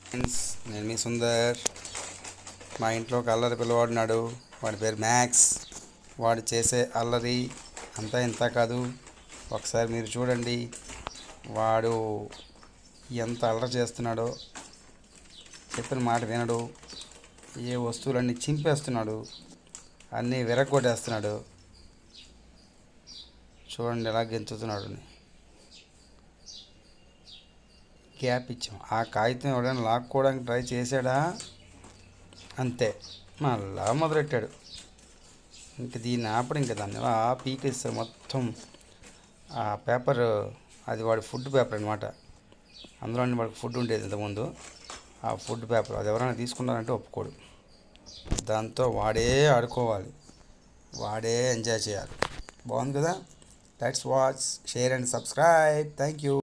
Friends, నేను మీ సుందర్. మా ఇంట్లో ఒక అల్లరి పిల్లవాడున్నాడు. వాడి పేరు మ్యాక్స్. వాడు చేసే అల్లరి అంతా ఇంత కాదు. ఒకసారి మీరు చూడండి వాడు ఎంత అల్లరి చేస్తున్నాడో. చెప్పిన మాట వినడు. ఏ వస్తువులన్నీ చింపేస్తున్నాడు, అన్నీ విరగొట్టేస్తున్నాడు. చూడండి ఎలా గెంతుతున్నాడు. గ్యాప్ ఇచ్చాం. ఆ కాగితం ఎవడైనా లాక్కోవడానికి ట్రై చేశాడా, అంతే మళ్ళా మొదలెట్టాడు. ఇంక దీన్ని ఆపడం, ఇంక దాన్ని ఎలా పీకేస్తారు మొత్తం. ఆ పేపర్ అది వాడి ఫుడ్ పేపర్ అనమాట. అందులో వాడికి ఫుడ్ ఉండేది ఇంతకుముందు. ఆ ఫుడ్ పేపర్ అది ఎవరైనా తీసుకున్నారంటే ఒప్పుకోడు. దాంతో వాడే ఆడుకోవాలి, వాడే ఎంజాయ్ చేయాలి. బాగుంది కదా. Let's watch, share and subscribe. Thank you.